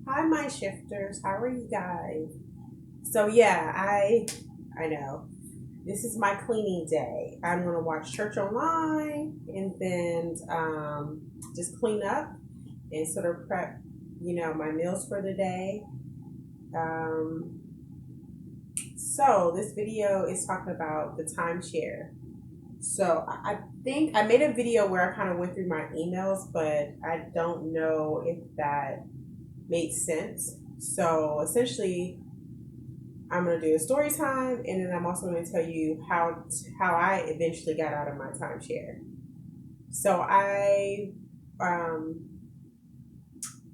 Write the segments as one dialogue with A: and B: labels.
A: Hi, Mindshifters. How are you guys? So yeah, I know this is my cleaning day. I'm gonna watch church online and then just clean up and sort of prep, my meals for the day. Um, so this video is talking about the timeshare. So I think I made a video where I kind of went through my emails, but I don't know if that made sense. So essentially, I'm going to do a story time, and then I'm also going to tell you how I eventually got out of my timeshare. So I um,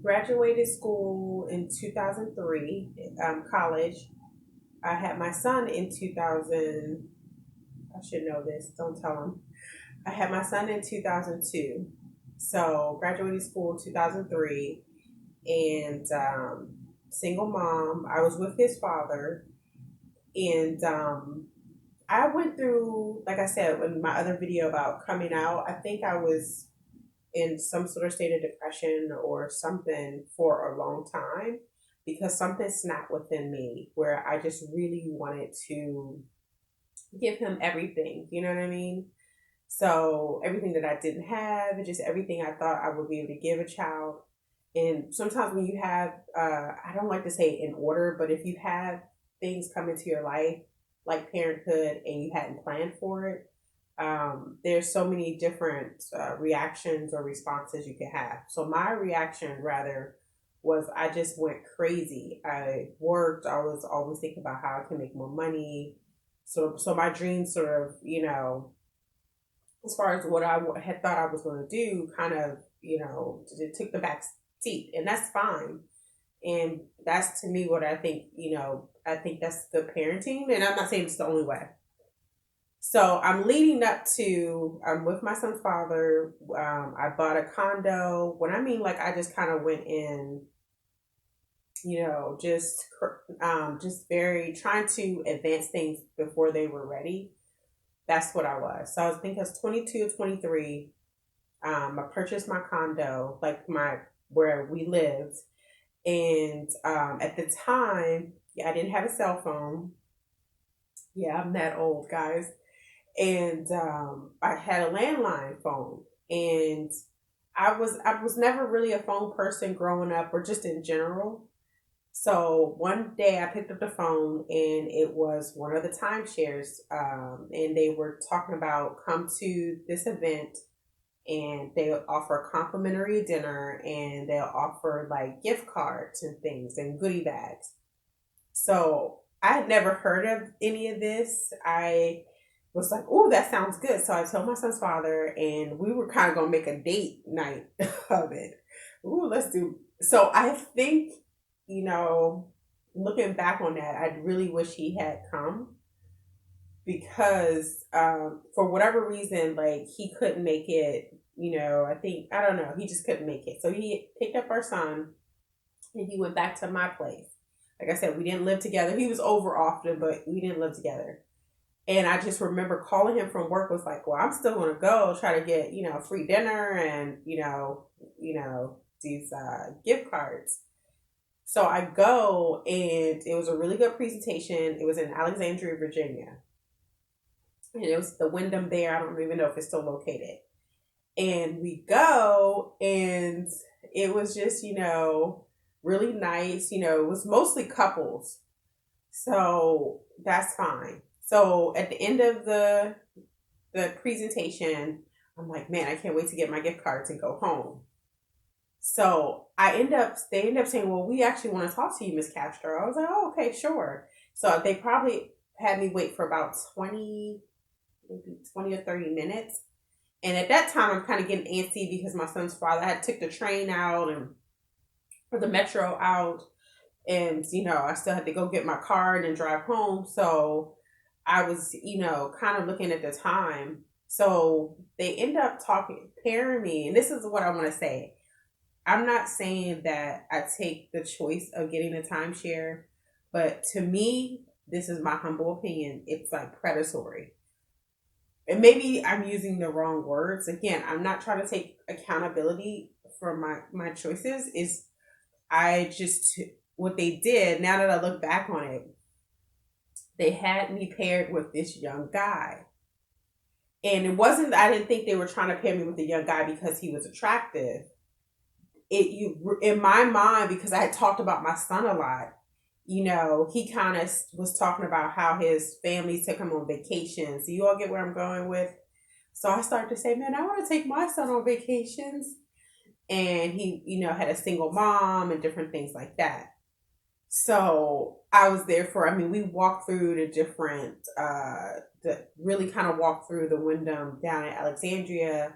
A: graduated school in 2003, college. I had my son in 2000. I should know this. Don't tell him. I had my son in 2002. So graduated school in 2003, and single mom. I was with his father, and I went through, like I said in my other video about coming out, I think I was in some sort of state of depression or something for a long time because something snapped within me where I just really wanted to give him everything. You know what I mean? So everything that I didn't have, and just everything I thought I would be able to give a child. And sometimes when you have, I don't like to say in order, but if you have things come into your life like parenthood and you hadn't planned for it, there's so many different reactions or responses you can have. So my reaction rather was I just went crazy. I worked. I was always thinking about how I can make more money. So my dreams sort of, as far as what had thought I was going to do, kind of, it took the back seat, and that's fine. And that's to me what I think, I think that's good parenting. And I'm not saying it's the only way. So I'm leading up to, I'm with my son's father. I bought a condo. When I mean, like, I just kind of went in, just very trying to advance things before they were ready. That's what I was. So I was thinking I was 22, 23. I purchased my condo, like where we lived. And at the time, yeah, I didn't have a cell phone. Yeah, I'm that old, guys. And I had a landline phone. And I was never really a phone person growing up or just in general. So one day I picked up the phone and it was one of the timeshares, and they were talking about come to this event and they'll offer a complimentary dinner and they'll offer like gift cards and things and goodie bags. So I had never heard of any of this. I was like, oh, that sounds good. So I told my son's father, and we were kind of going to make a date night of it. Ooh, let's do. So I think, you know, looking back on that, I really wish he had come because for whatever reason, like he couldn't make it. I think, I don't know, he just couldn't make it. So he picked up our son and he went back to my place. Like I said, we didn't live together. He was over often, but we didn't live together. And I just remember calling him from work, was like, well, I'm still gonna go try to get, free dinner and, these gift cards. So I go and it was a really good presentation. It was in Alexandria, Virginia. And it was the Wyndham there. I don't even know if it's still located. And we go and it was just, really nice. It was mostly couples. So that's fine. So at the end of the presentation, I'm like, man, I can't wait to get my gift cards and go home. So they end up saying, well, we actually want to talk to you, Miss Castro. I was like, oh, okay, sure. So they probably had me wait for about 20, maybe 20 or 30 minutes. And at that time, I'm kind of getting antsy because my son's father had took the train out and or the metro out, and I still had to go get my car and then drive home. So I was, kind of looking at the time. So they end up pairing me, and this is what I want to say. I'm not saying that I take the choice of getting a timeshare, but to me, this is my humble opinion. It's like predatory. And maybe I'm using the wrong words. Again, I'm not trying to take accountability for my choices. Is I just, what they did, now that I look back on it, they had me paired with this young guy. And it wasn't, I didn't think they were trying to pair me with a young guy because he was attractive. In my mind, because I had talked about my son a lot, he kind of was talking about how his family took him on vacations. Do you all get where I'm going with? So I started to say, man, I want to take my son on vacations. And he, had a single mom and different things like that. So I was there for, I mean, we walked through the different, really kind of walked through the Wyndham down at Alexandria.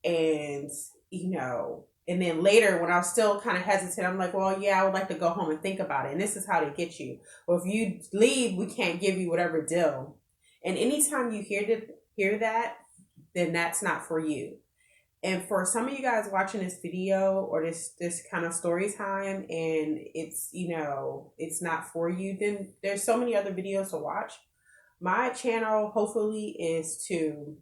A: And, and then later when I was still kind of hesitant, I'm like, well, yeah, I would like to go home and think about it. And this is how they get you. Well, if you leave, we can't give you whatever deal. And anytime you hear that, then that's not for you. And for some of you guys watching this video or this kind of story time, and it's not for you, then there's so many other videos to watch. My channel hopefully is to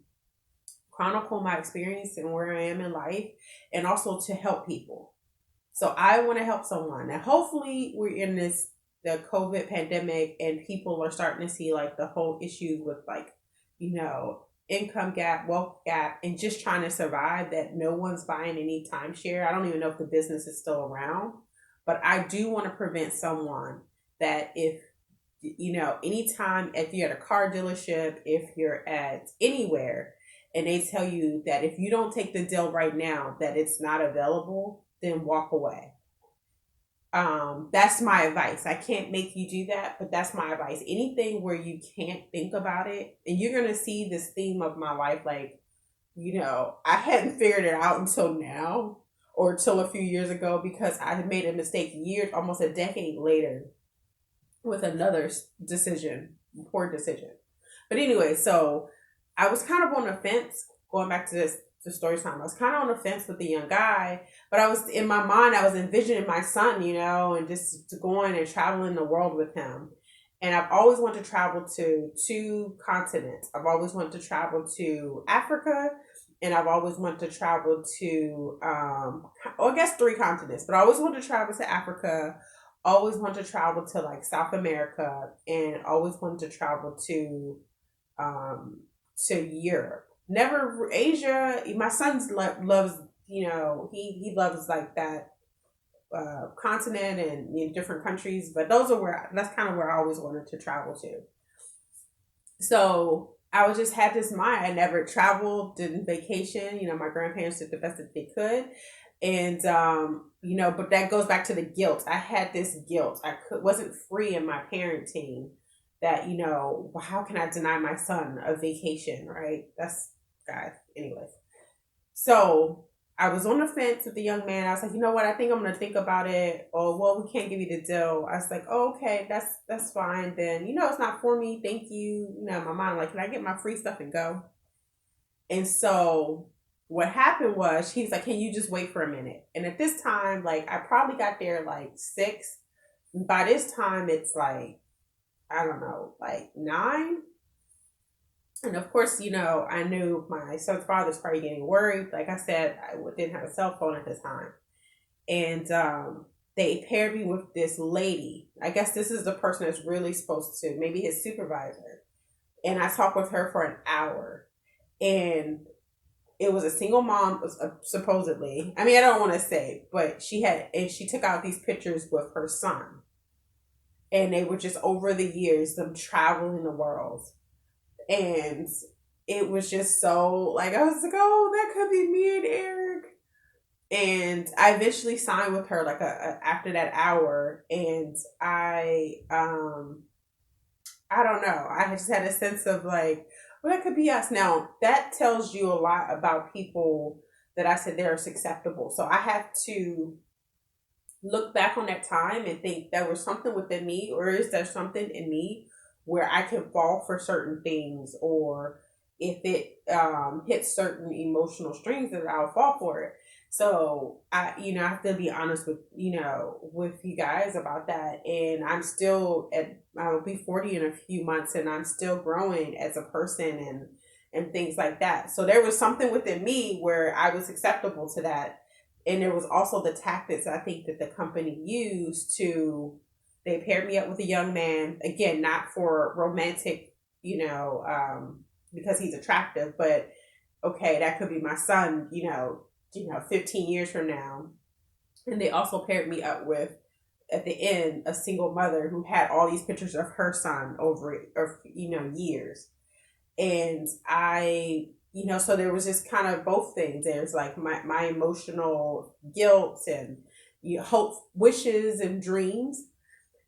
A: chronicle my experience and where I am in life, and also to help people. So I want to help someone. And hopefully we're in the COVID pandemic and people are starting to see like the whole issue with like, income gap, wealth gap, and just trying to survive, that no one's buying any timeshare. I don't even know if the business is still around, but I do want to prevent someone that if, anytime, if you're at a car dealership, if you're at anywhere, and they tell you that if you don't take the deal right now, that it's not available, then walk away. That's my advice. I can't make you do that, but that's my advice. Anything where you can't think about it, and you're going to see this theme of my life, like, I hadn't figured it out until now or until a few years ago, because I had made a mistake years, almost a decade later, with another decision, poor decision. But anyway, so I was kind of on the fence, going back to this the story time. I was kind of on the fence with the young guy, but I was in my mind, I was envisioning my son, and just going and traveling the world with him. And I've always wanted to travel to 2 continents. I've always wanted to travel to Africa, and I've always wanted to travel to, I guess 3 continents, but I always wanted to travel to Africa, always wanted to travel to like South America, and always wanted to travel to Europe. Never Asia. My son loves, he loves like that continent and different countries. But that's kind of where I always wanted to travel to. So I was just had this mind. I never traveled, didn't vacation. My grandparents did the best that they could. And, but that goes back to the guilt. I had this guilt. Wasn't free in my parenting, that, how can I deny my son a vacation, right? That's, guys, anyways. So I was on the fence with the young man. I was like, you know what? I think I'm going to think about it. Oh, well, we can't give you the deal. I was like, oh, okay, that's fine. Then, it's not for me. Thank you. My mind, like, can I get my free stuff and go? And so what happened was, he's like, can you just wait for a minute? And at this time, like, I probably got there like 6. By this time, it's like, I don't know, like 9. And of course, I knew my son's father's probably getting worried. Like I said, I didn't have a cell phone at the time. And they paired me with this lady. I guess this is the person that's really supposed to, maybe his supervisor. And I talked with her for an hour. And it was a single mom, supposedly. I mean, I don't want to say, but she took out these pictures with her son. And they were just over the years, them traveling the world. And it was just so, like, I was like, oh, that could be me and Eric. And I eventually signed with her, like, after that hour. And I don't know. I just had a sense of, like, well, that could be us. Now, that tells you a lot about people that I said they're acceptable. So I have to look back on that time and think, there was something within me, or is there something in me where I can fall for certain things, or if it hits certain emotional strings, that I'll fall for it. So I have to be honest with you guys about that. And I'll be 40 in a few months, and I'm still growing as a person and things like that. So there was something within me where I was acceptable to that. And there was also the tactics I think that the company used to, they paired me up with a young man, again, not for romantic, because he's attractive, but okay, that could be my son, 15 years from now. And they also paired me up with, at the end, a single mother who had all these pictures of her son over, years. And so there was just kind of both things. There's like my emotional guilt and hope, wishes and dreams.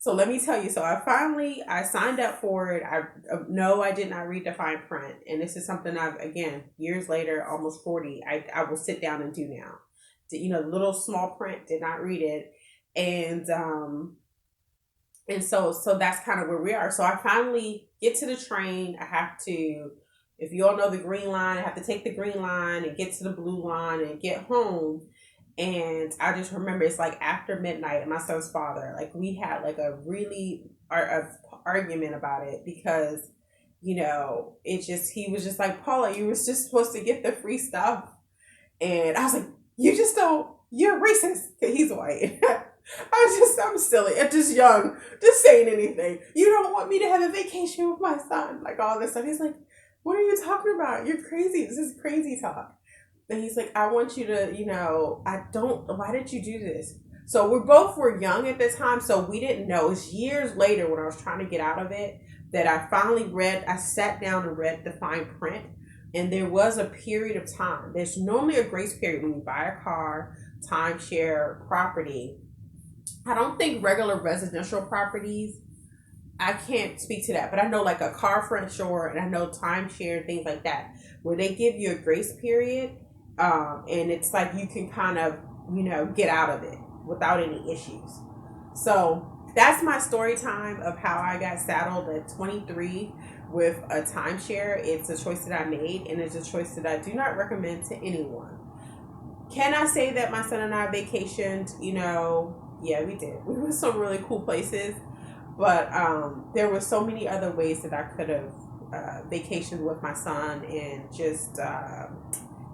A: So let me tell you, so I signed up for it. No, I did not read the fine print. And this is something again, years later, almost 40, I will sit down and do now. The little small print, did not read it. And so that's kind of where we are. So I finally get to the train. I have to, if you all know the green line, I have to take the green line and get to the blue line and get home. And I just remember it's like after midnight, and my son's father, like we had like a really argument about it because, he was just like, Paula, you was just supposed to get the free stuff. And I was like, you're racist. He's white. I'm silly. I'm just young, just saying anything. You don't want me to have a vacation with my son, like all this stuff. He's like, what are you talking about? You're crazy. This is crazy talk. And he's like, I want you to, why did you do this? So we both were young at the time, so we didn't know. It's years later when I was trying to get out of it that I sat down and read the fine print. And there was a period of time. There's normally a grace period when you buy a car, timeshare, property. I don't think regular residential properties, I can't speak to that, but I know like a car front shore and I know timeshare, things like that, where they give you a grace period. And it's like you can kind of, get out of it without any issues. So that's my story time of how I got saddled at 23 with a timeshare. It's a choice that I made, and it's a choice that I do not recommend to anyone. Can I say that my son and I vacationed? Yeah, we did. We went to some really cool places, but there were so many other ways that I could have vacationed with my son, and just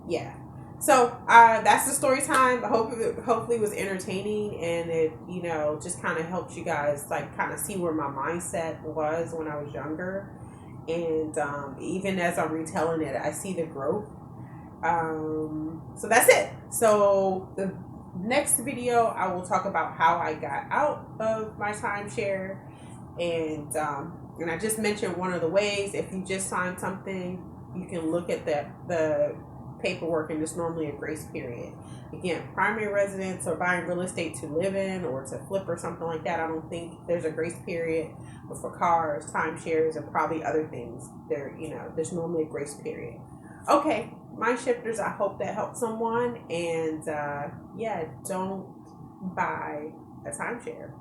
A: yeah. So that's the story time. I hope hopefully it was entertaining, and it just kind of helps you guys like kind of see where my mindset was when I was younger, and even as I'm retelling it, I see the growth. So that's it. So the next video, I will talk about how I got out of my timeshare, and I just mentioned one of the ways. If you just signed something, you can look at the paperwork, and there's normally a grace period. Again, primary residence or buying real estate to live in or to flip or something like that, I don't think there's a grace period. But for cars, timeshares, and probably other things, there's normally a grace period. Okay, Mindshifters, I hope that helped someone. And don't buy a timeshare.